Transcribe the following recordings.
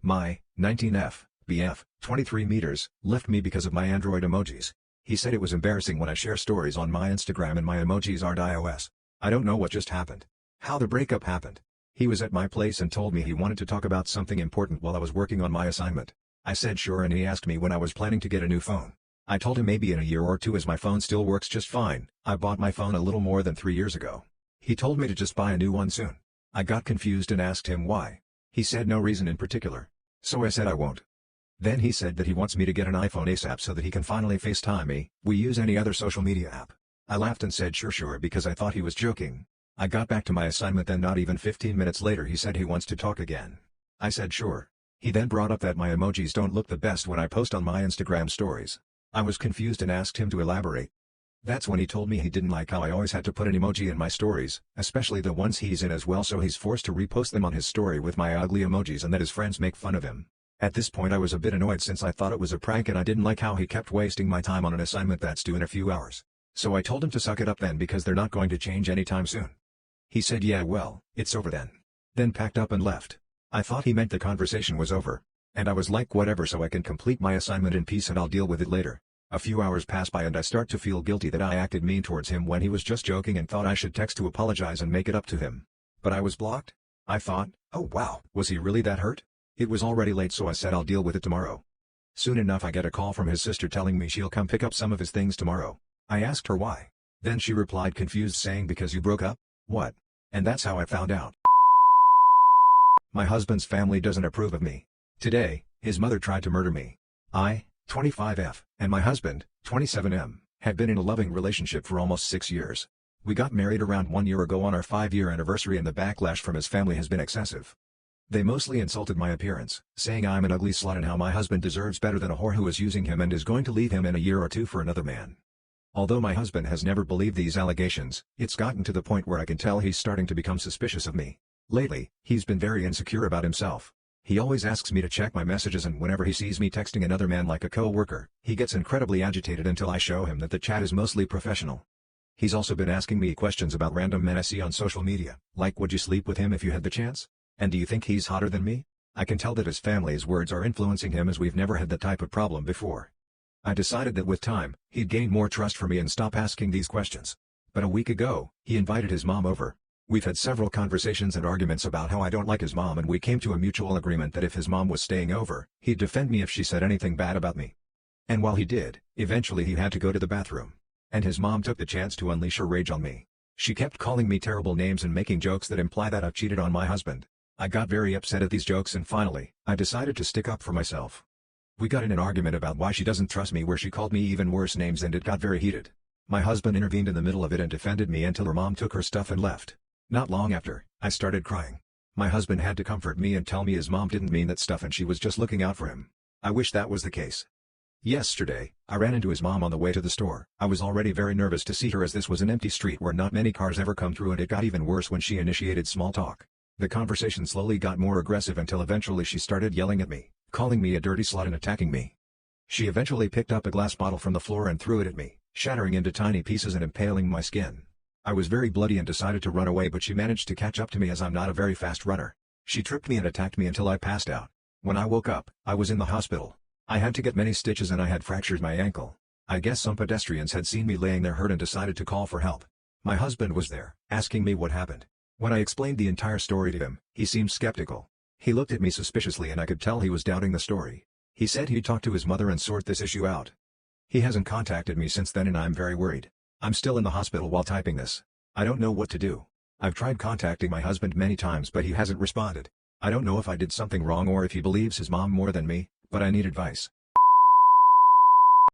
My 19F, BF, 23 meters, left me because of my Android emojis. He said it was embarrassing when I share stories on my Instagram and my emojis aren't iOS. I don't know what just happened. How the breakup happened. He was at my place and told me he wanted to talk about something important while I was working on my assignment. I said sure and he asked me when I was planning to get a new phone. I told him maybe in a year or two as my phone still works just fine. I bought my phone a little more than 3 years ago. He told me to just buy a new one soon. I got confused and asked him why. He said no reason in particular. So I said I won't. Then he said that he wants me to get an iPhone ASAP so that he can finally FaceTime me. We use any other social media app. I laughed and said sure because I thought he was joking. I got back to my assignment then not even 15 minutes later he said he wants to talk again. I said sure. He then brought up that my emojis don't look the best when I post on my Instagram stories. I was confused and asked him to elaborate. That's when he told me he didn't like how I always had to put an emoji in my stories, especially the ones he's in as well, so he's forced to repost them on his story with my ugly emojis and that his friends make fun of him. At this point I was a bit annoyed since I thought it was a prank and I didn't like how he kept wasting my time on an assignment that's due in a few hours. So I told him to suck it up then because they're not going to change anytime soon. He said yeah well, it's over then. Then packed up and left. I thought he meant the conversation was over. And I was like whatever, so I can complete my assignment in peace and I'll deal with it later. A few hours pass by and I start to feel guilty that I acted mean towards him when he was just joking and thought I should text to apologize and make it up to him. But I was blocked. I thought, oh wow, was he really that hurt? It was already late so I said I'll deal with it tomorrow. Soon enough I get a call from his sister telling me she'll come pick up some of his things tomorrow. I asked her why. Then she replied confused saying because you broke up? What? And that's how I found out. My husband's family doesn't approve of me. Today, his mother tried to murder me. I, 25F, and my husband, 27M, have been in a loving relationship for almost 6 years. We got married around 1 year ago on our 5-year anniversary and the backlash from his family has been excessive. They mostly insulted my appearance, saying I'm an ugly slut and how my husband deserves better than a whore who is using him and is going to leave him in a year or two for another man. Although my husband has never believed these allegations, it's gotten to the point where I can tell he's starting to become suspicious of me. Lately, he's been very insecure about himself. He always asks me to check my messages and whenever he sees me texting another man like a co-worker, he gets incredibly agitated until I show him that the chat is mostly professional. He's also been asking me questions about random men I see on social media, like would you sleep with him if you had the chance? And do you think he's hotter than me? I can tell that his family's words are influencing him as we've never had that type of problem before. I decided that with time, he'd gain more trust for me and stop asking these questions. But a week ago, he invited his mom over. We've had several conversations and arguments about how I don't like his mom and we came to a mutual agreement that if his mom was staying over, he'd defend me if she said anything bad about me. And while he did, eventually he had to go to the bathroom. And his mom took the chance to unleash her rage on me. She kept calling me terrible names and making jokes that imply that I've cheated on my husband. I got very upset at these jokes and finally, I decided to stick up for myself. We got in an argument about why she doesn't trust me where she called me even worse names and it got very heated. My husband intervened in the middle of it and defended me until her mom took her stuff and left. Not long after, I started crying. My husband had to comfort me and tell me his mom didn't mean that stuff and she was just looking out for him. I wish that was the case. Yesterday, I ran into his mom on the way to the store. I was already very nervous to see her as this was an empty street where not many cars ever come through and it got even worse when she initiated small talk. The conversation slowly got more aggressive until eventually she started yelling at me, calling me a dirty slut and attacking me. She eventually picked up a glass bottle from the floor and threw it at me, shattering into tiny pieces and impaling my skin. I was very bloody and decided to run away but she managed to catch up to me as I'm not a very fast runner. She tripped me and attacked me until I passed out. When I woke up, I was in the hospital. I had to get many stitches and I had fractured my ankle. I guess some pedestrians had seen me laying there hurt and decided to call for help. My husband was there, asking me what happened. When I explained the entire story to him, he seemed skeptical. He looked at me suspiciously and I could tell he was doubting the story. He said he'd talk to his mother and sort this issue out. He hasn't contacted me since then and I'm very worried. I'm still in the hospital while typing this. I don't know what to do. I've tried contacting my husband many times but he hasn't responded. I don't know if I did something wrong or if he believes his mom more than me, but I need advice.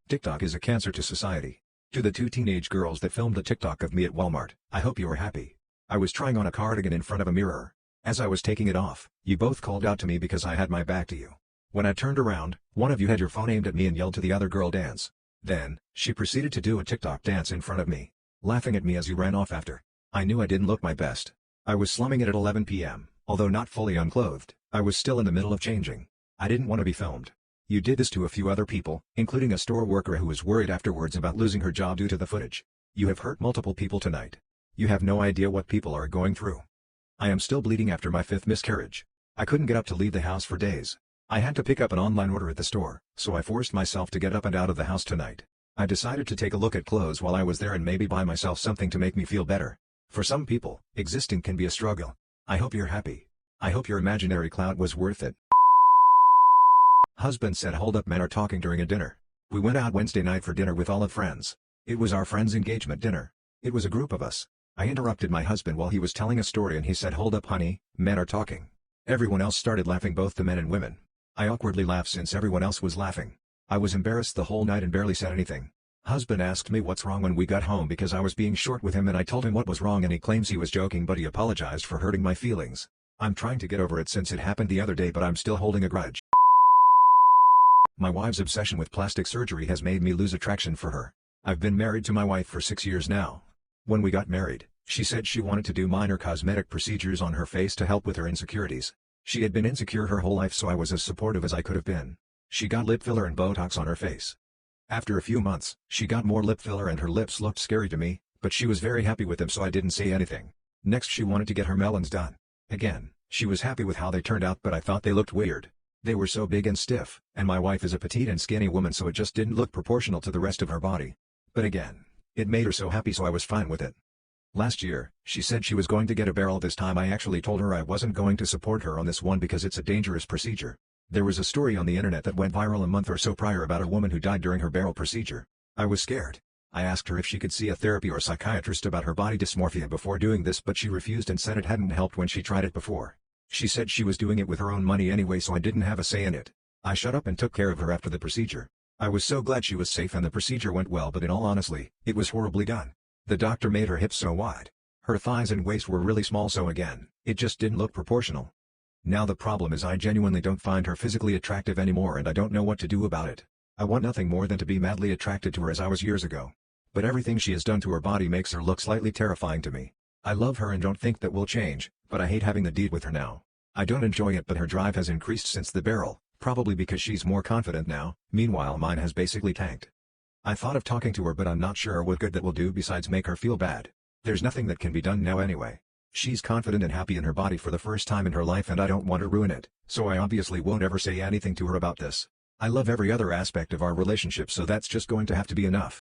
TikTok is a cancer to society. To the 2 teenage girls that filmed a TikTok of me at Walmart, I hope you are happy. I was trying on a cardigan in front of a mirror. As I was taking it off, you both called out to me because I had my back to you. When I turned around, one of you had your phone aimed at me and yelled to the other girl dance. Then, she proceeded to do a TikTok dance in front of me, laughing at me as you ran off after. I knew I didn't look my best. I was slumming it at 11 p.m., although not fully unclothed, I was still in the middle of changing. I didn't want to be filmed. You did this to a few other people, including a store worker who was worried afterwards about losing her job due to the footage. You have hurt multiple people tonight. You have no idea what people are going through. I am still bleeding after my 5th miscarriage. I couldn't get up to leave the house for days. I had to pick up an online order at the store, so I forced myself to get up and out of the house tonight. I decided to take a look at clothes while I was there and maybe buy myself something to make me feel better. For some people, existing can be a struggle. I hope you're happy. I hope your imaginary cloud was worth it. Husband said hold up, men are talking during a dinner. We went out Wednesday night for dinner with all of friends. It was our friend's engagement dinner. It was a group of us. I interrupted my husband while he was telling a story and he said hold up honey, men are talking. Everyone else started laughing, both the men and women. I awkwardly laughed since everyone else was laughing. I was embarrassed the whole night and barely said anything. Husband asked me what's wrong when we got home because I was being short with him and I told him what was wrong and he claims he was joking but he apologized for hurting my feelings. I'm trying to get over it since it happened the other day but I'm still holding a grudge. My wife's obsession with plastic surgery has made me lose attraction for her. I've been married to my wife for 6 years now. When we got married, she said she wanted to do minor cosmetic procedures on her face to help with her insecurities. She had been insecure her whole life so I was as supportive as I could have been. She got lip filler and Botox on her face. After a few months, she got more lip filler and her lips looked scary to me, but she was very happy with them so I didn't say anything. Next she wanted to get her melons done. Again, she was happy with how they turned out but I thought they looked weird. They were so big and stiff, and my wife is a petite and skinny woman so it just didn't look proportional to the rest of her body. But again, it made her so happy so I was fine with it. Last year, she said she was going to get a barrel. This time I actually told her I wasn't going to support her on this one because it's a dangerous procedure. There was a story on the internet that went viral a month or so prior about a woman who died during her barrel procedure. I was scared. I asked her if she could see a therapy or psychiatrist about her body dysmorphia before doing this but she refused and said it hadn't helped when she tried it before. She said she was doing it with her own money anyway so I didn't have a say in it. I shut up and took care of her after the procedure. I was so glad she was safe and the procedure went well but in all honesty, it was horribly done. The doctor made her hips so wide. Her thighs and waist were really small so again, it just didn't look proportional. Now the problem is I genuinely don't find her physically attractive anymore and I don't know what to do about it. I want nothing more than to be madly attracted to her as I was years ago. But everything she has done to her body makes her look slightly terrifying to me. I love her and don't think that will change, but I hate having the deed with her now. I don't enjoy it but her drive has increased since the barrel, probably because she's more confident now, meanwhile mine has basically tanked. I thought of talking to her but I'm not sure what good that will do besides make her feel bad. There's nothing that can be done now anyway. She's confident and happy in her body for the first time in her life and I don't want to ruin it, so I obviously won't ever say anything to her about this. I love every other aspect of our relationship so that's just going to have to be enough.